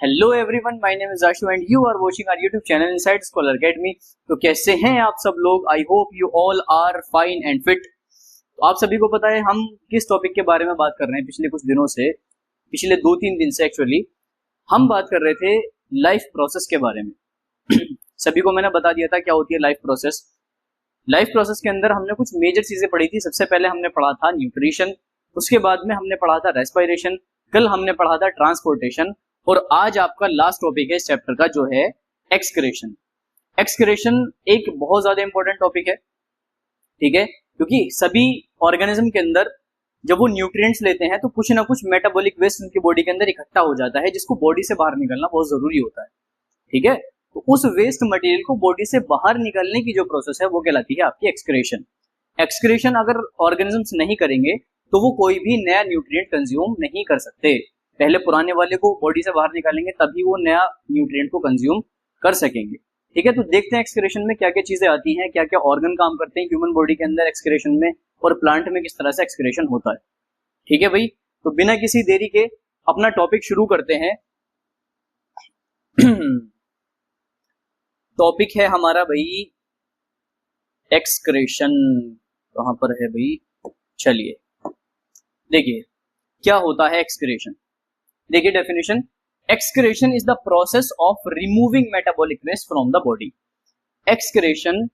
Hello everyone, my name is Ashu and you are watching our YouTube channel Inside Scholar Academy. तो कैसे हैं आप सब लोग? I hope you all are fine and fit. तो आप सभी को पता है हम किस टॉपिक के बारे में बात कर रहे हैं। पिछले कुछ दिनों से, पिछले 2-3 दिन से एक्चुअली हम बात कर रहे थे लाइफ प्रोसेस के बारे में। सभी को मैंने बता दिया था क्या होती है लाइफ प्रोसेस। लाइफ प्रोसेस के अंदर हमने कुछ मेजर चीजें पढ़ी थी। सबसे पहले हमने पढ़ा था न्यूट्रिशन, उसके बाद में हमने पढ़ा था रेस्पिरेशन, कल हमने पढ़ा था ट्रांसपोर्टेशन, और आज आपका लास्ट टॉपिक है इस चैप्टर का जो है एक्सक्रेशन। एक्सक्रेशन एक बहुत ज्यादा इंपॉर्टेंट टॉपिक है, ठीक है, क्योंकि सभी ऑर्गेनिज्म के अंदर जब वो न्यूट्रिएंट्स लेते हैं तो कुछ ना कुछ मेटाबॉलिक वेस्ट उनकी बॉडी के अंदर इकट्ठा हो जाता है, जिसको बॉडी से बाहर निकलना बहुत जरूरी होता है, ठीक है। तो उस वेस्ट मटेरियल को बॉडी से बाहर निकलने की जो प्रोसेस है वो कहलाती है आपकी एक्सक्रेशन। एक्सक्रेशन अगर ऑर्गेनिजम्स नहीं करेंगे तो वो कोई भी नया न्यूट्रिएंट कंज्यूम नहीं कर सकते। पहले पुराने वाले को बॉडी से बाहर निकालेंगे तभी वो नया न्यूट्रिएंट को कंज्यूम कर सकेंगे, ठीक है। तो देखते हैं एक्सक्रेशन में क्या क्या चीजें आती हैं, क्या क्या ऑर्गन काम करते हैं ह्यूमन बॉडी के अंदर एक्सक्रेशन में, और प्लांट में किस तरह से एक्सक्रेशन होता है, ठीक है भाई। तो बिना किसी देरी के अपना टॉपिक शुरू करते हैं। टॉपिक है हमारा भाई एक्सक्रेशन। कहां पर है भाई? चलिए देखिए क्या होता है एक्सक्रेशन। देखिए definition, excretion is the process of removing metabolic waste from the body. Excretion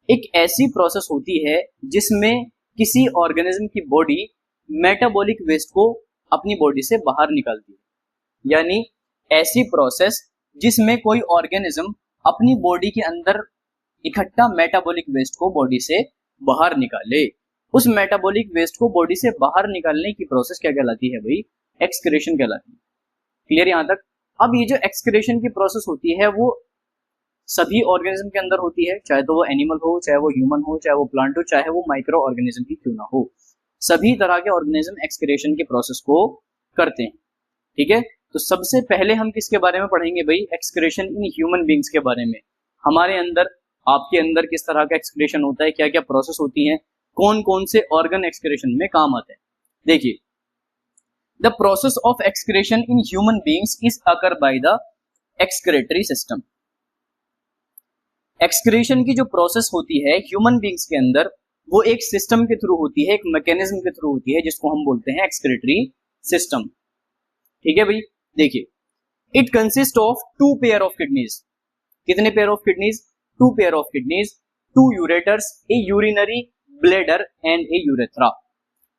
एक ऐसी प्रोसेस होती है जिसमें किसी ऑर्गेनिज्म की बॉडी मेटाबॉलिक वेस्ट को अपनी बॉडी से बाहर निकालती है, यानी ऐसी प्रोसेस जिसमें कोई ऑर्गेनिज्म अपनी बॉडी के अंदर इकट्ठा मेटाबॉलिक वेस्ट को बॉडी से बाहर निकाले। उस मेटाबॉलिक वेस्ट को बॉडी से बाहर निकालने की प्रोसेस क्या कहलाती है भाई? एक्सक्रेशन कहलाती है। क्लियर यहां तक? अब ये जो एक्सक्रेशन की प्रोसेस होती है वो सभी ऑर्गेनिज्म के अंदर होती है, चाहे तो वो एनिमल हो, चाहे वो ह्यूमन हो, चाहे वो प्लांट हो, चाहे वो माइक्रो ऑर्गेनिज्म ही क्यों ना हो। सभी तरह के ऑर्गेनिज्म एक्सक्रेशन की प्रोसेस को करते हैं, ठीक है। तो सबसे पहले हम किसके बारे में पढ़ेंगे भाई? एक्सक्रेशन इन ह्यूमन बींग्स के बारे में। हमारे अंदर, आपके अंदर किस तरह का एक्सक्रेशन होता है, क्या क्या प्रोसेस होती है, कौन कौन से ऑर्गन एक्सक्रेशन में काम आते हैं। देखिए, the process of excretion in human beings is occur by the excretory system. Excretion की जो प्रोसेस होती है ह्यूमन बींग्स के अंदर वो एक सिस्टम के थ्रू होती है, एक मैकेनिज्म के थ्रू होती है, जिसको हम बोलते हैं एक्सक्रेटरी सिस्टम, ठीक है भाई। देखिए, it consist of 2 pair of kidneys. कितने pair of kidneys? 2 pair of kidneys, 2 ureters, a urinary bladder and a urethra.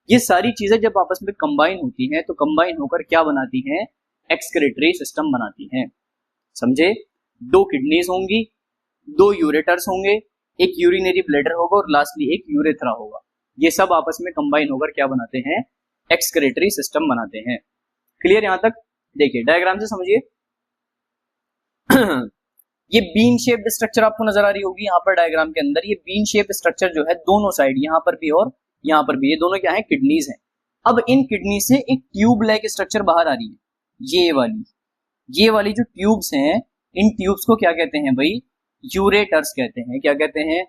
ये सारी चीजें जब आपस में कंबाइन होती हैं तो कंबाइन होकर क्या बनाती हैं? एक्सक्रेटरी सिस्टम बनाती हैं। समझे? 2 किडनीज होंगी, 2 यूरेटर्स होंगे, एक यूरिनरी ब्लैडर होगा और लास्टली एक यूरेथ्रा होगा। ये सब आपस में कंबाइन होकर क्या बनाते हैं? एक्सक्रेटरी सिस्टम बनाते हैं। क्लियर यहां तक? देखिए डायग्राम से समझिए। ये बीन शेप्ड स्ट्रक्चर आपको नजर आ रही होगी यहाँ पर डायग्राम के अंदर। ये बीन शेप्ड स्ट्रक्चर जो है दोनों साइड, यहाँ पर भी और यहाँ पर भी, ये दोनों क्या है? किडनीज हैं। अब इन किडनी से एक ट्यूब लाइक स्ट्रक्चर बाहर आ रही है, ये वाली जो ट्यूब्स हैं, इन ट्यूब्स को क्या कहते हैं भाई? यूरेटर्स कहते हैं। क्या कहते हैं?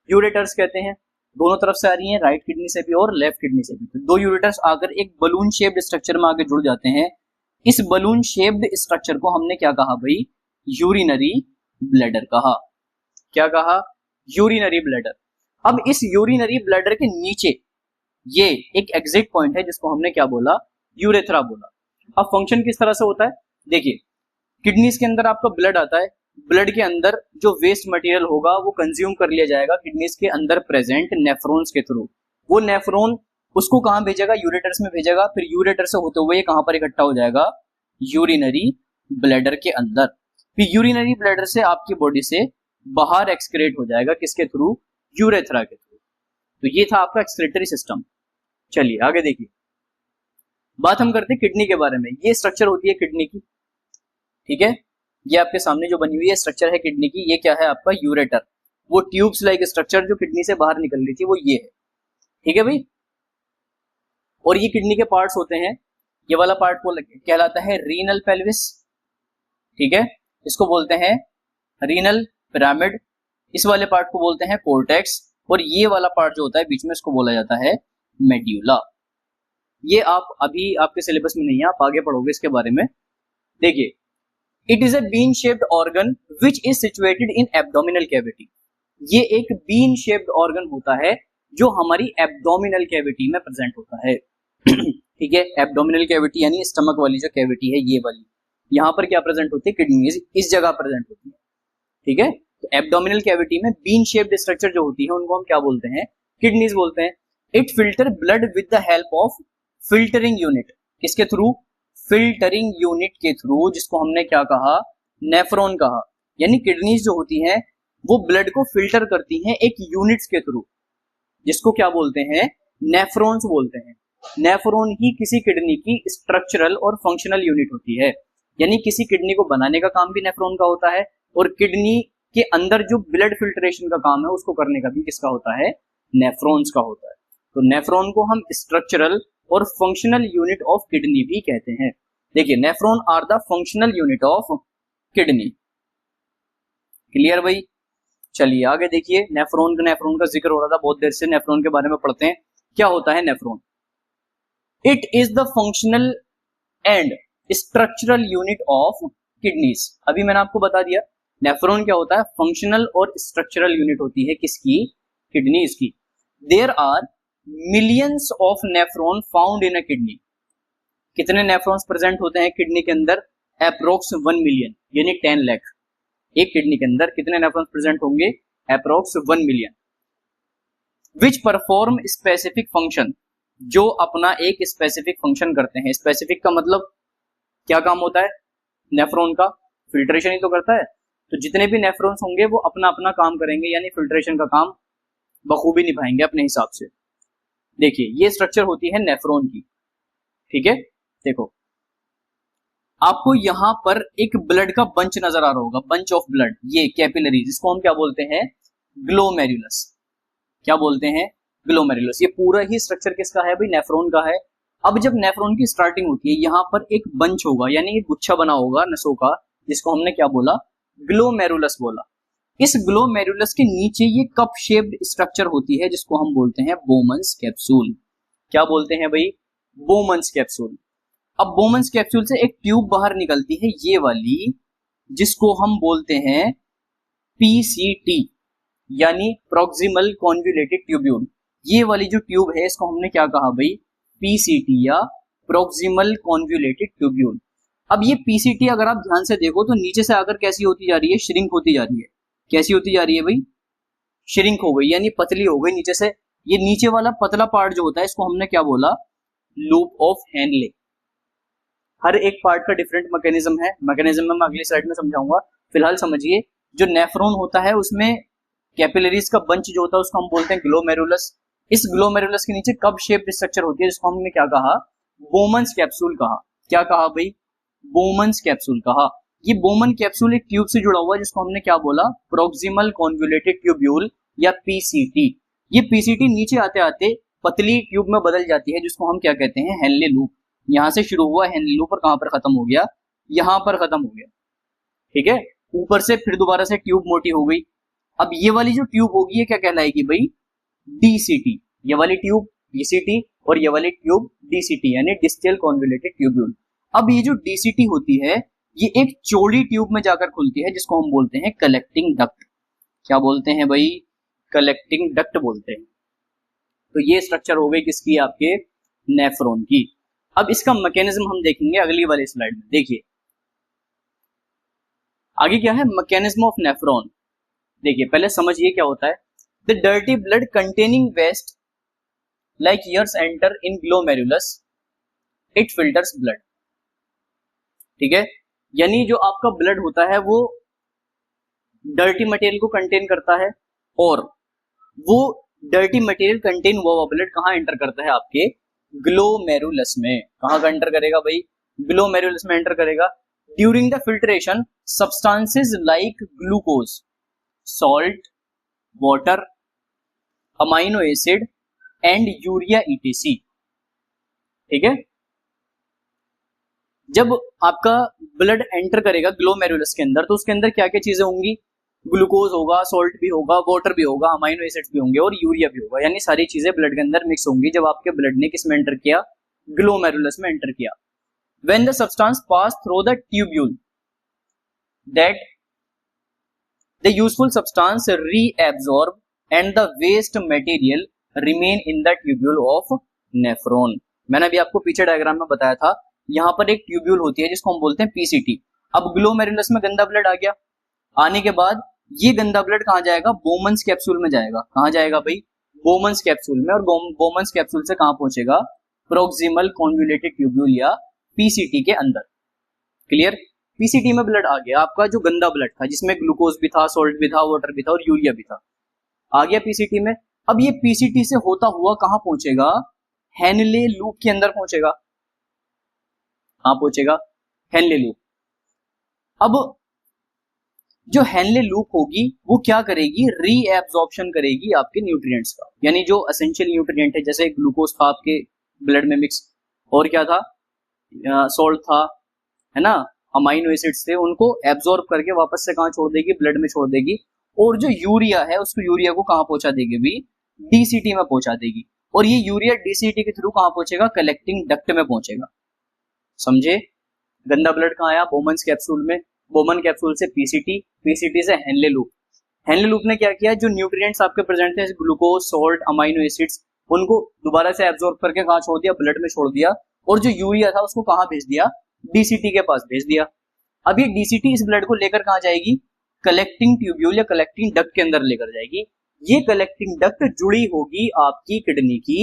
यूरेटर्स कहते हैं। दोनों तरफ से आ रही हैं, राइट किडनी से भी और लेफ्ट किडनी से भी। तो 2 यूरेटर्स आकर एक बलून शेप्ड स्ट्रक्चर में आगे जुड़ जाते हैं। इस बलून शेप्ड स्ट्रक्चर को हमने क्या कहा भाई? यूरिनरी ब्लैडर कहा। क्या कहा? Urinary bladder. अब इस यूरिनरी ब्लैडर के नीचे ये एक एग्जिट पॉइंट है जिसको हमने क्या बोला? यूरेथ्रा बोला। अब फंक्शन किस तरह से होता है? देखिए, किडनीज के अंदर आपका ब्लड आता है, ब्लड के अंदर जो वेस्ट मटेरियल होगा वो कंज्यूम कर लिया जाएगा किडनीज के अंदर प्रेजेंट नेफ्रॉन्स के थ्रू। वो नेफ्रॉन उसको कहां भेजेगा? यूरेटर्स में भेजेगा। फिर यूरेटर से होते हुए कहां पर इकट्ठा हो जाएगा? यूरिनरी ब्लैडर के अंदर। फिर यूरिनरी ब्लैडर से आपकी बॉडी से बाहर एक्सक्रेट हो जाएगा, किसके थ्रू? यूरेथ्रा के थ्रू। तो ये था आपका एक्सक्रेटरी सिस्टम। चलिए आगे देखिए, बात हम करते हैं किडनी के बारे में। ये स्ट्रक्चर होती है किडनी की, ठीक है। ये आपके सामने जो बनी हुई है स्ट्रक्चर है किडनी की। ये क्या है आपका? यूरेटर। वो ट्यूब्स लाइक स्ट्रक्चर जो किडनी से बाहर निकल रही थी वो ये है, ठीक है भाई। और ये किडनी के पार्ट्स होते हैं। ये वाला पार्ट को कहलाता है रीनल पेल्विस, ठीक है, इसको बोलते हैं रीनल पिरामिड। इस वाले पार्ट को बोलते हैं कोर्टेक्स, और ये वाला पार्ट जो होता है बीच में इसको बोला जाता है मेड्यूला। ये आप अभी आपके सिलेबस में नहीं है, आप आगे पढ़ोगे इसके बारे में। देखिए, it is a bean shaped organ which is situated in abdominal cavity. ये एक बीन शेप्ड ऑर्गन होता है जो हमारी एब्डोमिनल कैविटी में प्रेजेंट होता है। ठीक है, एब्डोमिनल कैविटी यानी स्टमक वाली जो कैविटी है ये वाली, यहाँ पर क्या प्रेजेंट होती है, किडनीज इस जगह प्रेजेंट होती है। ठीक है, तो एब्डोमिनल कैविटी में बीन शेप्ड स्ट्रक्चर जो होती है उनको हम क्या बोलते हैं, किडनीज बोलते हैं। It filter blood with the help of filtering unit, किसके थ्रू, फिल्टरिंग यूनिट के थ्रू, जिसको हमने क्या कहा, नेफ्रॉन कहा। यानी किडनीज जो होती हैं वो ब्लड को फिल्टर करती हैं एक यूनिट्स के थ्रू, जिसको क्या बोलते हैं, नेफ्रॉन्स बोलते हैं। नेफ्रॉन ही किसी किडनी की स्ट्रक्चरल और फंक्शनल यूनिट होती है। यानी किसी किडनी को बनाने का काम भी नेफ्रॉन का होता है और किडनी के अंदर जो ब्लड फिल्ट्रेशन का काम है उसको करने का भी किसका होता है, नेफ्रॉन्स का होता है। तो नेफ्रॉन को हम स्ट्रक्चरल और फंक्शनल यूनिट ऑफ किडनी भी कहते हैं। देखिए, nephron are the functional unit of kidney. Clear भाई? चलिए आगे देखिए, नेफ्रॉन का जिक्र हो रहा था बहुत देर से, नेफ्रॉन के बारे में पढ़ते हैं। क्या होता है nephron? It is the functional and structural unit of kidneys. अभी मैंने आपको बता दिया नेफ्रॉन क्या होता है, फंक्शनल और स्ट्रक्चरल यूनिट होती है किसकी, किडनीज की। There are millions of nephron found in a kidney. कितने नेफ्रॉन्स प्रेजेंट होते हैं किडनी के अंदर? अप्रोक्स 1 मिलियन, यानी 10 लाख। एक किडनी के अंदर कितने नेफ्रॉन्स प्रेजेंट होंगे? Approx 1 million. Which perform specific function, जो अपना एक स्पेसिफिक फंक्शन करते हैं। स्पेसिफिक का मतलब क्या काम होता है नेफ्रॉन का? फिल्ट्रेशन ही तो करता है। तो जितने भी नेफ्रॉन्स होंगे वो अपना अपना काम करेंगे, यानी फिल्ट्रेशन का काम बखूबी निभाएंगे अपने हिसाब से। देखिए, ये स्ट्रक्चर होती है नेफ्रॉन की। ठीक है, देखो आपको यहां पर एक ब्लड का बंच नजर आ रहा होगा, बंच ऑफ ब्लड, ये कैपिलरीज, इसको हम क्या बोलते हैं, ग्लोमेरुलस। क्या बोलते हैं? ग्लोमेरुलस। ये पूरा ही स्ट्रक्चर किसका है भाई? नेफ्रॉन का है। अब जब नेफ्रॉन की स्टार्टिंग होती है, यहाँ पर एक बंच होगा, यानी एक गुच्छा बना होगा नसों का, जिसको हमने क्या बोला, ग्लोमेरुलस बोला। इस ग्लोमेरुलस के नीचे ये कप शेप्ड स्ट्रक्चर होती है, जिसको हम बोलते हैं बोमन्स कैप्सूल। क्या बोलते हैं भाई? Bowman's capsule. अब बोमन्स कैप्सूल से एक ट्यूब बाहर निकलती है, ये वाली, जिसको हम बोलते हैं पीसीटी, यानी प्रोक्सिमल कॉन्वोल्यूटेड ट्यूब्यूल। ये वाली जो ट्यूब है इसको हमने क्या कहा भाई? पीसीटी या प्रोक्सिमल कॉन्वोल्यूटेड ट्यूब्यूल। अब ये पीसीटी अगर आप ध्यान से देखो तो नीचे से आकर कैसी होती जा रही है? श्रिंक होती जा रही है। कैसी होती जा रही है भाई? श्रिंक हो गई, यानी पतली हो गई नीचे से। ये नीचे वाला पतला पार्ट जो होता है इसको हमने क्या बोला? Loop of Henle. हर एक पार्ट का डिफरेंट मैकेनिज्म है, मैकेनिज्म मैं अगली स्लाइड में समझाऊंगा। फिलहाल समझिए, जो नेफ्रॉन होता है उसमें कैपिलरीज का बंच जो होता है उसको हम बोलते हैं ग्लोमेरुलस। इस ग्लोमेरुलस के नीचे कप शेप्ड स्ट्रक्चर होती है, जिसको हमने क्या कहा? बोमन्स कैप्सूल कहा। क्या कहा भाई? बोमन्स कैप्सूल कहा। ये बोमन कैप्सूल एक ट्यूब से जुड़ा हुआ है, जिसको हमने क्या बोला? प्रोक्सिमल कॉन्वोल्यूटेड ट्यूब्यूल या पीसीटी। ये पीसीटी नीचे आते आते पतली ट्यूब में बदल जाती है, जिसको हम क्या कहते हैं? Henle loop. यहां से शुरू हुआ हेनले लूप और कहां पर खत्म हो गया? यहां पर खत्म हो गया। ठीक है, ऊपर से फिर दोबारा से ट्यूब मोटी हो गई। अब ये वाली जो ट्यूब होगी ये क्या कहलाएगी भाई? डीसीटी। ये वाली ट्यूब डीसीटी और ये वाली ट्यूब डीसीटी, यानी डिस्टल कॉन्वोल्यूटेड ट्यूब्यूल। अब ये जो डीसीटी होती है ये एक चौड़ी ट्यूब में जाकर खुलती है, जिसको हम बोलते हैं कलेक्टिंग डक्ट। क्या बोलते हैं भाई? कलेक्टिंग डक्ट बोलते हैं। तो ये स्ट्रक्चर हो गई किसकी? आपके नेफ्रॉन की। अब इसका मैकेनिज्म हम देखेंगे अगली वाली स्लाइड में। देखिए आगे क्या है, मैकेनिज्म ऑफ नेफ्रॉन। देखिए पहले समझिए क्या होता है। The dirty blood containing waste like years enter in glomerulus, it filters blood. ठीक है, यानी जो आपका ब्लड होता है वो डर्टी मटेरियल को कंटेन करता है, और वो डर्टी मटेरियल कंटेन हुआ हुआ ब्लड कहाँ एंटर करता है? आपके ग्लोमेरुलस में। कहाँ का एंटर करेगा भाई? ग्लोमेरुलस में एंटर करेगा। During the filtration substances like glucose, salt, water, amino acid and urea etc. ठीक है, जब आपका ब्लड एंटर करेगा ग्लोमेरुलस के अंदर तो उसके अंदर क्या क्या चीजें होंगी? ग्लूकोज होगा, सॉल्ट भी होगा, वाटर भी होगा, अमाइनो एसिड्स भी होंगे और यूरिया भी होगा, यानी सारी चीजें ब्लड के अंदर मिक्स होंगी जब आपके ब्लड ने किस में एंटर किया? ग्लोमेरुलस में एंटर किया। When the substance pass through the tubule, that the useful substance reabsorb and the waste material remain in the tubule of nephron। मैंने अभी आपको पीछे डायग्राम में बताया था, यहाँ पर एक ट्यूब्यूल होती है जिसको हम बोलते हैं पीसीटी। अब ग्लोमेरुलस में गंदा ब्लड आ गया, आने के बाद ये गंदा ब्लड कहाँ जाएगा, बोमन्स कैप्सूल में जाएगा। कहाँ जाएगा भाई, बोमन्स कैप्सूल में। और बोमन्स कैप्सूल से कहाँ पहुंचेगा, प्रोक्सिमल कॉन्वुलेटेड ट्यूब्यूल या पीसीटी के अंदर। क्लियर। पीसीटी में ब्लड आ गया, आपका जो गंदा ब्लड था जिसमें ग्लूकोज भी था, सोल्ट भी था, वाटर भी था और यूरिया भी था, आ गया पीसीटी में। अब ये पीसीटी से होता हुआ कहां पहुंचेगा, हेनले लूप के अंदर पहुंचेगा। कहां पहुंचेगा, हेनले लूप। अब जो हेनले लूप होगी वो क्या करेगी, रीएब्जॉर्प्शन करेगी आपके न्यूट्रिएंट्स का, यानी जो एसेंशियल न्यूट्रिएंट है, जैसे ग्लूकोज था आपके ब्लड में मिक्स, और क्या था, सोल्ट था, है ना, अमाइनो एसिड्स थे, उनको एब्जॉर्ब करके वापस से कहां छोड़ देगी, ब्लड में छोड़ देगी। और जो यूरिया है उसको, यूरिया को कहां पहुंचा देगी भी, डीसीटी में पहुंचा देगी। और ये यूरिया डीसीटी के थ्रू कहां पहुंचेगा, कलेक्टिंग डक्ट में पहुंचेगा। समझे, गंदा ब्लड कहां आया, बोमन्स कैप्सूल में, बोमन कैप्सूल से पीसीटी, पीसीटी से हेनले लूप। हेनले लूप ने क्या किया, जो न्यूट्रिएंट्स आपके प्रेजेंट थे, ग्लूकोज, सोल्ट, अमाइनो एसिड्स, उनको दोबारा से एब्जॉर्ब करके कहां छोड़ दिया, ब्लड में छोड़ दिया। और जो यूरिया था उसको कहां भेज दिया, डीसीटी के पास भेज दिया। अब ये डीसीटी इस ब्लड को लेकर कहां जाएगी, कलेक्टिंग ट्यूब्यूल या कलेक्टिंग डक्ट के अंदर लेकर जाएगी। ये कलेक्टिंग डक्ट जुड़ी होगी आपकी किडनी की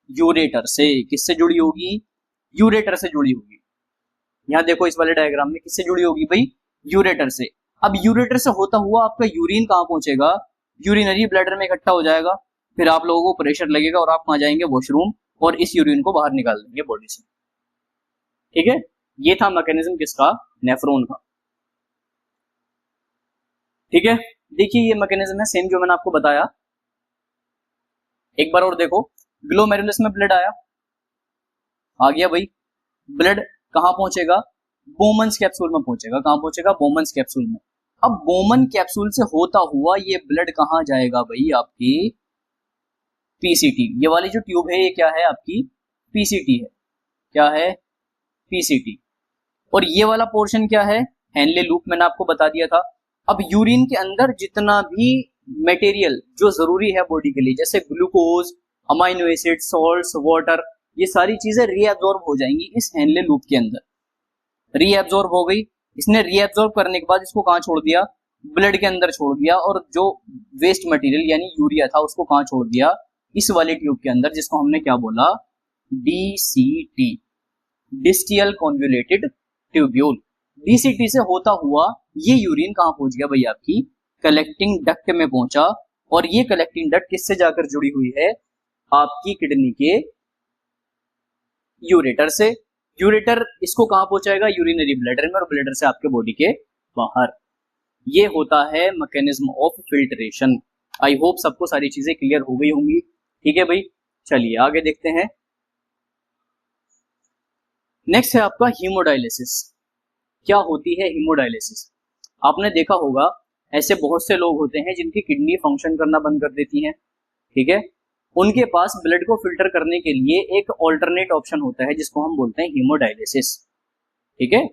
यूरेटर से। किससे जुड़ी होगी, यूरेटर से जुड़ी होगी। यहां देखो इस वाले डायग्राम में किससे जुड़ी होगी भाई, यूरेटर से। अब यूरेटर से होता हुआ आपका यूरिन कहां पहुंचेगा, यूरिनरी ब्लैडर में इकट्ठा हो जाएगा। फिर आप लोगों को प्रेशर लगेगा और आप कहां जाएंगे, वॉशरूम, और इस यूरिन को बाहर निकाल देंगे बॉडी से। ठीक है, ये था मैकेनिज्म किसका, नेफ्रॉन का। ठीक है, देखिए ये मैकेनिज्म है सेम जो मैंने आपको बताया। एक बार और देखो, ग्लोमेरुलस में ब्लड आया, आ गया भाई, ब्लड कहां पहुंचेगा, बोमन्स कैप्सूल में पहुंचेगा। कहां पहुंचेगा, बोमन्स कैप्सूल में। अब बोमन कैप्सूल से होता हुआ ये ब्लड कहां जाएगा भाई, आपकी पीसीटी। ये वाली जो ट्यूब है ये क्या है, आपकी पीसीटी है। क्या है, पीसीटी। और ये वाला पोर्शन क्या है, हेनले लूप, मैंने आपको बता दिया था। अब यूरिन के अंदर जितना भी मटेरियल जो जरूरी है बॉडी के लिए, जैसे glucose, amino acid, salts, water, ये सारी चीजें रीएब्जॉर्ब हो जाएंगी इस हेनले लूप के अंदर। रीएब्जॉर्ब हो गई, इसने रीएब्जॉर्ब करने के बाद इसको कहां छोड़ दिया, ब्लड के अंदर छोड़ दिया। और जो वेस्ट मटेरियल यानी यूरिया था उसको कहां छोड़ दिया, इस वाले ट्यूब के अंदर, जिसको हमने क्या बोला, डीसीटी, डिस्टियल कॉन्वुलेटेड ट्यूब्यूल। डीसीटी से होता हुआ ये यूरिन कहां पहुंच गया भाई, आपकी कलेक्टिंग डक्ट में पहुंचा। और ये कलेक्टिंग डक्ट किससे जाकर जुड़ी हुई है, आपकी किडनी के यूरेटर से। यूरेटर इसको कहां पहुंचाएगा, यूरिनरी ब्लैडर में, और ब्लैडर से आपके बॉडी के बाहर। ये होता है mechanism of filtration. I hope सबको सारी चीजें क्लियर हो गई होंगी। ठीक है भाई, चलिए आगे देखते हैं। नेक्स्ट है आपका हीमोडायलिसिस। क्या होती है हीमोडायलिसिस, आपने देखा होगा ऐसे बहुत से लोग होते हैं जिनकी किडनी फंक्शन करना बंद कर देती है। ठीक है, उनके पास ब्लड को फिल्टर करने के लिए एक ऑल्टरनेट ऑप्शन होता है जिसको हम बोलते हैं हीमोडायलिसिस। ठीक है,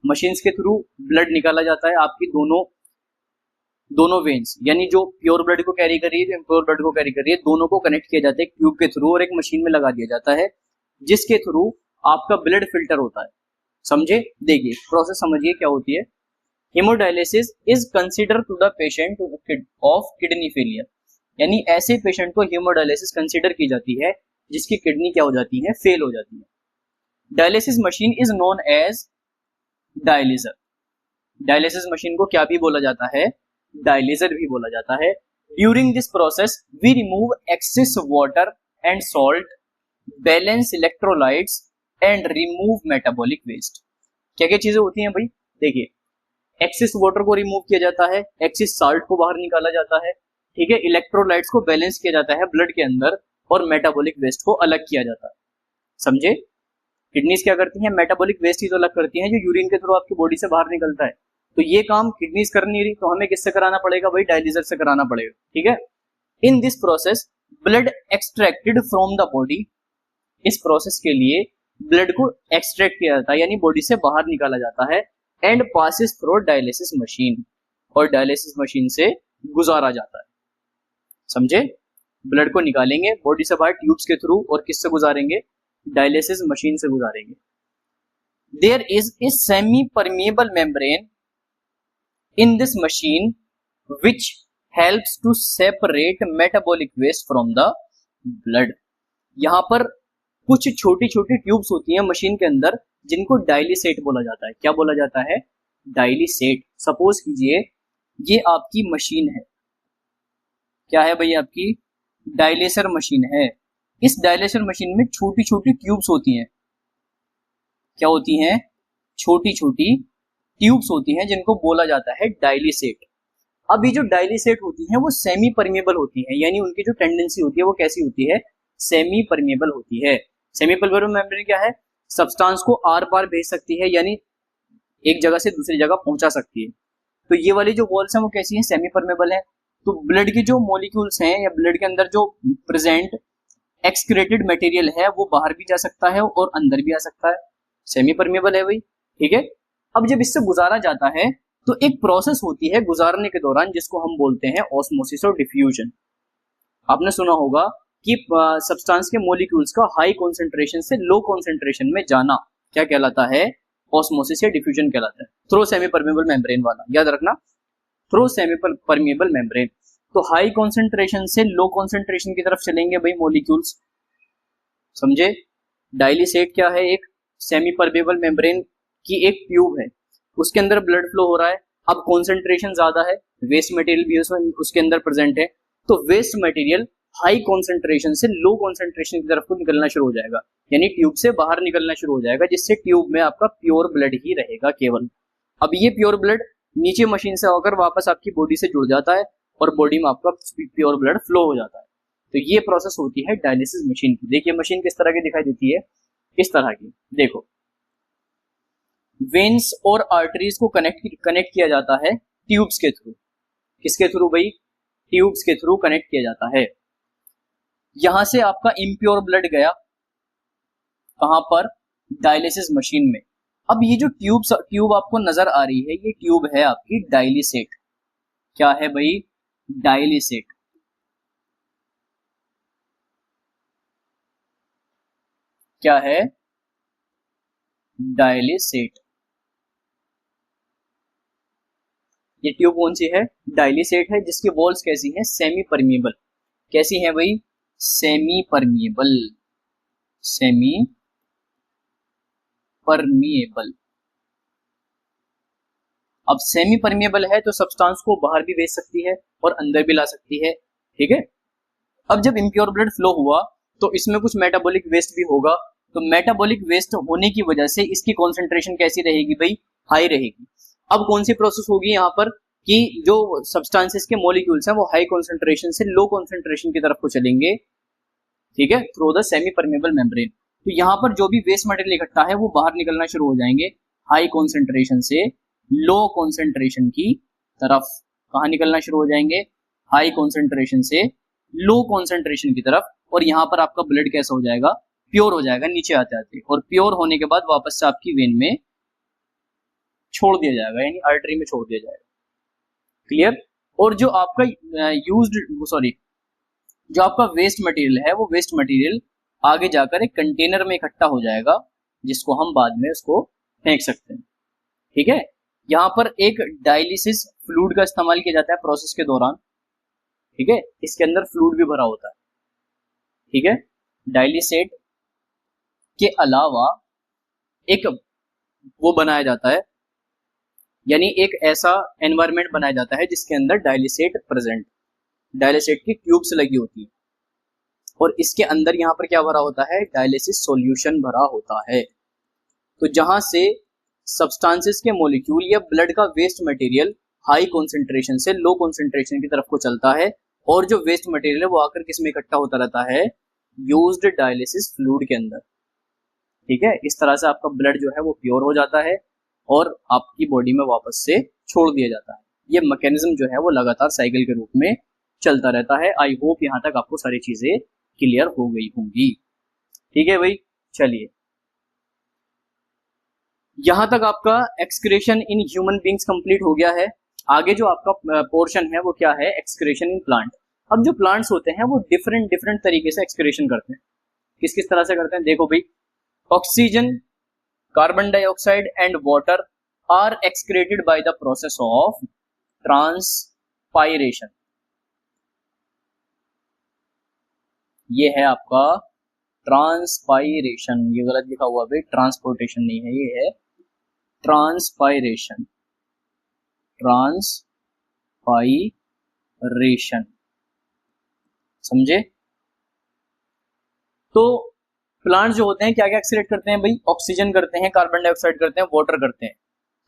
मशीन्स के थ्रू ब्लड निकाला जाता है आपकी दोनों वेन्स, यानी जो प्योर ब्लड को कैरी कर रही है, जो इम्प्योर ब्लड को कैरी कर रही है, दोनों को कनेक्ट किया जाता है ट्यूब के थ्रू और एक मशीन में लगा दिया जाता है, जिसके थ्रू आपका ब्लड फिल्टर होता है। समझे, देखिए प्रोसेस समझिए क्या होती है। Haemodialysis is consider to the patient of kidney failure, यानी ऐसे पेशेंट को हीमोडायलिसिस कंसिडर की जाती है जिसकी किडनी क्या हो जाती है, फेल हो जाती है। Dialysis machine is known as dialyser. Dialysis machine को क्या भी बोला जाता है, डायलिजर भी बोला जाता है। During this process we remove excess water and salt, balance electrolytes and remove metabolic waste. क्या क्या चीजें होती हैं भाई, देखिए, एक्सेस वाटर को रिमूव किया जाता है, एक्सेस सॉल्ट को बाहर निकाला जाता है, ठीक है, इलेक्ट्रोलाइट्स को बैलेंस किया जाता है ब्लड के अंदर, और मेटाबॉलिक वेस्ट को अलग किया जाता है। समझे, किडनीज क्या करती हैं, मेटाबॉलिक वेस्ट ही तो अलग करती हैं जो यूरिन के थ्रू आपकी बॉडी से बाहर निकलता है। तो ये काम किडनीज कर नहीं रही, तो हमें किससे कराना पड़ेगा भाई, डायलिजर से कराना पड़ेगा। ठीक है, in this process blood extracted from the body. इस प्रोसेस के लिए ब्लड को एक्सट्रैक्ट किया जाता है, यानी बॉडी से बाहर निकाला जाता है, and passes through dialysis machine, और डायलिसिस मशीन से गुजारा जाता है। समझे? ब्लड को निकालेंगे बॉडी से बाहर ट्यूब्स के थ्रू, और किससे गुजारेंगे? डायलिसिस मशीन से गुजारेंगे। There is a semi permeable membrane in this machine which helps to separate metabolic waste from the blood. यहां पर कुछ छोटी छोटी ट्यूब्स होती हैं मशीन के अंदर जिनको डायलिसेट बोला जाता है। क्या बोला जाता है? डायलिसेट। सपोज कीजिए ये आपकी मशीन है, क्या है भाई? आपकी डायलेसर मशीन है। इस डायलेसर मशीन में छोटी छोटी ट्यूब्स होती हैं। क्या होती हैं? छोटी छोटी ट्यूब्स होती हैं जिनको बोला जाता है डायलिसेट। अब ये जो डायलिसेट होती हैं वो सेमी परमिएबल होती हैं, यानी उनकी जो टेंडेंसी होती है वो कैसी होती है? सेमी परमिएबल होती है। सेमी परमिएबल मेम्ब्रेन क्या है? सब्सटेंस को आर पार भेज सकती है, यानी एक जगह से दूसरी जगह पहुंचा सकती है। तो ये वाली जो वॉल्स हैं वो कैसी हैं? सेमी परमिएबल है। तो ब्लड के जो मॉलिक्यूल्स हैं या ब्लड के अंदर जो प्रेजेंट एक्सक्रेटेड मटेरियल है वो बाहर भी जा सकता है और अंदर भी आ सकता है। सेमी परमिएबल है भाई, ठीक है। अब जब इससे गुजारा जाता है तो एक प्रोसेस होती है गुजारने के दौरान जिसको हम बोलते हैं ऑस्मोसिस और डिफ्यूजन। आपने सुना होगा कि सब्सटेंस के मॉलिक्यूल्स का हाई कॉन्सेंट्रेशन से लो कॉन्सेंट्रेशन में जाना क्या कहलाता है? ऑस्मोसिस या डिफ्यूजन कहलाता है। थ्रू सेमी परमिएबल मेम्ब्रेन वाला याद रखना, थ्रू सेमी परमिएबल मेम्ब्रेन। तो हाई कॉन्सेंट्रेशन से लो कॉन्सेंट्रेशन की तरफ चलेंगे भाई मॉलिक्यूल्स। समझे? डायलिसेट क्या है? एक सेमी परमिएबल मेम्ब्रेन की एक ट्यूब है, उसके अंदर ब्लड फ्लो हो रहा है। अब कॉन्सेंट्रेशन ज्यादा है, वेस्ट मटेरियल भी उसके अंदर प्रेजेंट है, तो वेस्ट मटेरियल हाई कॉन्सेंट्रेशन से लो कॉन्सेंट्रेशन की तरफ को निकलना शुरू हो जाएगा, यानी ट्यूब से बाहर निकलना शुरू हो जाएगा, जिससे ट्यूब में आपका प्योर ब्लड ही रहेगा केवल। अब ये प्योर ब्लड नीचे मशीन से होकर वापस आपकी बॉडी से जुड़ जाता है और बॉडी में आपका प्योर ब्लड फ्लो हो जाता है। तो ये प्रोसेस होती है डायलिसिस मशीन की। देखिए मशीन किस तरह की दिखाई देती है, इस तरह की। देखो वेन्स और आर्टरीज को कनेक्ट किया जाता है ट्यूब्स के थ्रू। किसके थ्रू भाई? ट्यूब्स के थ्रू कनेक्ट किया जाता है। यहां से आपका इम्प्योर ब्लड गया कहां पर? डायलिसिस मशीन में। अब ये जो ट्यूब आपको नजर आ रही है, ये ट्यूब है आपकी डायलिसेट। क्या है भाई? डायलिसेट। क्या है? डायलिसेट। ये ट्यूब कौन सी है? डायलिसेट है, जिसकी वॉल्स कैसी हैं? Semi permeable. कैसी हैं भाई? Semi permeable. Semi permeable. अब सेमी परमिएबल है तो सब्सटेंस को बाहर भी भेज सकती है और अंदर भी ला सकती है, ठीक है। अब जब इम्प्योर ब्लड फ्लो हुआ तो इसमें कुछ मेटाबॉलिक वेस्ट भी होगा, तो मेटाबॉलिक वेस्ट होने की वजह से इसकी कॉन्सेंट्रेशन कैसी रहेगी भाई? हाई रहेगी। अब कौन सी प्रोसेस होगी यहाँ पर कि जो सब्सटेंसेस के मॉलिक्यूल्स हैं वो हाई कॉन्सेंट्रेशन से लो कॉन्सेंट्रेशन की तरफ को चलेंगे, ठीक है, through the semi permeable membrane. तो यहाँ पर जो भी वेस्ट मटेरियल इकट्ठा है वो बाहर निकलना शुरू हो जाएंगे हाई कॉन्सेंट्रेशन से लो कॉन्सेंट्रेशन की तरफ। कहाँ निकलना शुरू हो जाएंगे? हाई कॉन्सेंट्रेशन से लो कॉन्सेंट्रेशन की तरफ। और यहाँ पर आपका ब्लड कैसा हो जाएगा? प्योर हो जाएगा नीचे आते आते, और प्योर होने के बाद वापस से आपकी वेन में छोड़ दिया जाएगा, यानी आर्टरी में छोड़ दिया जाएगा। क्लियर? और जो आपका जो आपका वेस्ट मटेरियल है वो वेस्ट मटेरियल आगे जाकर एक कंटेनर में इकट्ठा हो जाएगा, जिसको हम बाद में उसको फेंक सकते हैं, ठीक है। यहाँ पर एक डायलिसिस फ्लूइड का इस्तेमाल किया जाता है प्रोसेस के दौरान, ठीक है। इसके अंदर फ्लूइड भी भरा होता है, ठीक है। डायलिसेट के अलावा एक वो बनाया जाता है, यानी एक ऐसा एनवायरनमेंट बनाया जाता है जिसके अंदर डायलिसेट प्रेजेंट, डायलिसेट की ट्यूब्स लगी होती है, और इसके अंदर यहाँ पर क्या भरा होता है? डायलिसिस सॉल्यूशन भरा होता है। तो जहां से सब्सटेंसेस के मॉलिक्यूल या ब्लड का वेस्ट मटेरियल हाई कॉन्सेंट्रेशन से लो कॉन्सेंट्रेशन की तरफ को चलता है, और जो वेस्ट मटेरियल है वो आकर किस में इकट्ठा होता रहता है? यूज्ड डायलिसिस फ्लूइड के अंदर, ठीक है। इस तरह से आपका ब्लड जो है वो प्योर हो जाता है और आपकी बॉडी में वापस से छोड़ दिया जाता है। ये मैकेनिज्म जो है वो लगातार साइकिल के रूप में चलता रहता है। आई होप यहाँ तक आपको सारी चीजें क्लियर हो गई होंगी, ठीक है भाई। चलिए यहां तक आपका excretion in human beings complete हो गया है। आगे जो आपका पोर्शन है वो क्या है, एक्सक्रेशन इन प्लांट। अब जो प्लांट्स होते हैं वो डिफरेंट डिफरेंट तरीके से एक्सक्रेशन करते हैं। किस किस तरह से करते हैं देखो भाई, oxygen, carbon dioxide and water are excreted by the process of transpiration. ये है आपका ट्रांसपायरेशन, ये गलत लिखा हुआ भाई, ट्रांसपोर्टेशन नहीं है, ये है ट्रांसपायरेशन। ट्रांसपायरेशन, समझे? तो प्लांट जो होते हैं क्या क्या एक्सक्रीट करते हैं भाई, ऑक्सीजन करते हैं, कार्बन डाइऑक्साइड करते हैं, वाटर करते हैं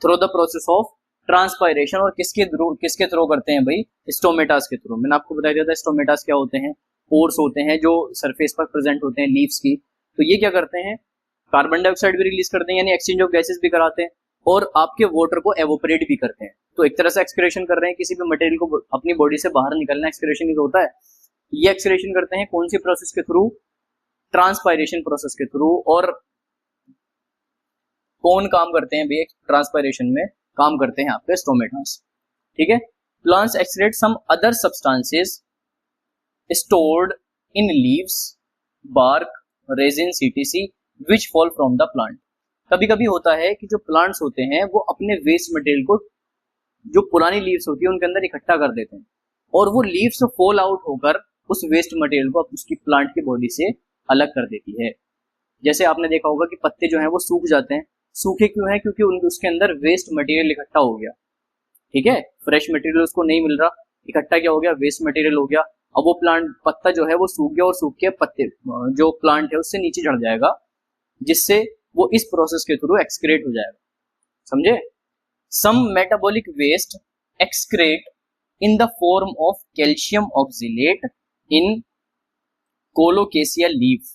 through the process of transpiration. और किसके थ्रू करते हैं भाई, स्टोमेटास के थ्रू। मैंने आपको बताया दिया था स्टोमेटास क्या होते हैं, पोर्स होते हैं जो सरफेस पर प्रेजेंट होते हैं लीव्स की। तो ये क्या करते हैं, कार्बन डाइऑक्साइड भी रिलीज करते हैं, यानी एक्सचेंज ऑफ गैसेस भी कराते हैं, और आपके वाटर को एवोपरेट भी करते हैं। तो एक तरह से एक्सक्रेशन कर रहे हैं, किसी भी मटेरियल को अपनी बॉडी से बाहर निकलना एक्सक्रेशन ही तो होता है। ये एक्सक्रेशन करते हैं कौन सी प्रोसेस के थ्रू, ट्रांसपायरेशन प्रोसेस के थ्रू। और कौन काम करते हैं भाई ट्रांसपायरेशन में, काम करते हैं आपके स्टोमेटास। ठीक है, plants excrete some other substances stored in leaves, bark, resins etc which fall from the plant। कभी कभी होता है कि जो प्लांट्स होते हैं वो अपने वेस्ट मटेरियल को, जो पुरानी लीव्स होती है उनके अंदर इकट्ठा कर देते हैं, और वो लीव्स फॉल आउट होकर उस वेस्ट मटेरियल को उसकी प्लांट की बॉडी से अलग कर देती है। जैसे आपने देखा होगा कि पत्ते जो हैं वो सूख जाते हैं। सूखे क्यों हैं, क्योंकि उसके अंदर वेस्ट मटेरियल इकट्ठा हो गया। ठीक है, फ्रेश मटेरियल उसको नहीं मिल रहा, इकट्ठा क्या हो गया, वेस्ट मटेरियल हो गया। अब वो प्लांट पत्ता जो है वो सूख गया, और सूख के पत्ते जो प्लांट है उससे नीचे चढ़ जाएगा, जिससे वो इस प्रोसेस के थ्रू एक्सक्रेट हो जाएगा। समझे? Some metabolic waste excrete in the form of calcium oxalate in colocasia leaf.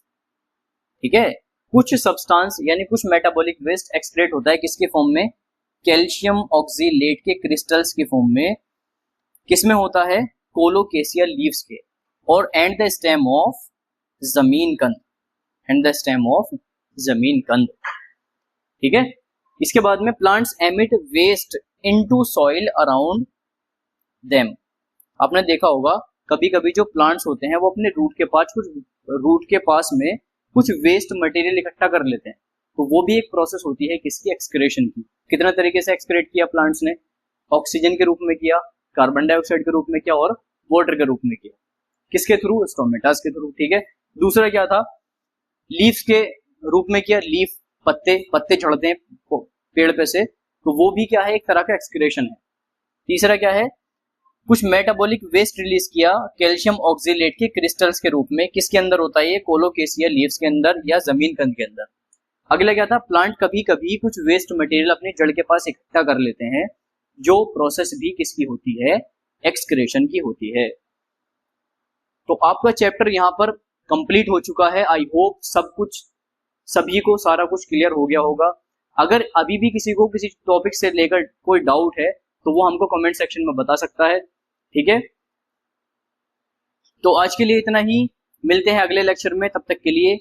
ठीक है, कुछ सब्सटेंस यानी कुछ मेटाबॉलिक वेस्ट एक्सक्रेट होता है किसके फॉर्म में, कैल्शियम ऑक्सिलेट के क्रिस्टल्स के फॉर्म में। किसमें होता है, कोलोकेसिया लीव्स के, और एंड द स्टेम ऑफ जमीन कंद, एंड द स्टेम ऑफ जमीन कंद। ठीक है, इसके बाद में plants emit waste into soil around them. आपने देखा होगा कभी कभी जो प्लांट्स होते हैं वो अपने रूट के पास में कुछ वेस्ट मटेरियल इकट्ठा कर लेते हैं। तो वो भी एक प्रोसेस होती है किसकी, एक्सक्रेशन की। कितना तरीके से एक्सक्रेट किया प्लांट्स ने, ऑक्सीजन के रूप में किया, कार्बन डाइऑक्साइड के रूप में किया, और वाटर के रूप में किया। किसके थ्रू, स्टोमेटास के थ्रू। ठीक है, दूसरा क्या था, लीव्स के रूप में किया, लीफ पत्ते झड़ते हैं पेड़ पे से, तो वो भी क्या है, एक तरह का एक्सक्रेशन है। तीसरा क्या है, कुछ मेटाबॉलिक वेस्ट रिलीज किया कैल्शियम ऑक्सिलेट के क्रिस्टल्स के रूप में। किसके अंदर होता है ये, कोलोकेसिया लीव्स के अंदर या जमीन कंद के अंदर। अगला क्या था, प्लांट कभी कभी कुछ वेस्ट मटेरियल अपने जड़ के पास इकट्ठा कर लेते हैं, जो प्रोसेस भी किसकी होती है, एक्सक्रेशन की होती है। तो आपका चैप्टर यहाँ पर कंप्लीट हो चुका है। आई होप सभी को सारा कुछ क्लियर हो गया होगा। अगर अभी भी किसी को किसी टॉपिक से लेकर कोई डाउट है तो वो हमको कमेंट सेक्शन में बता सकता है। ठीक है, तो आज के लिए इतना ही, मिलते हैं अगले लेक्चर में, तब तक के लिए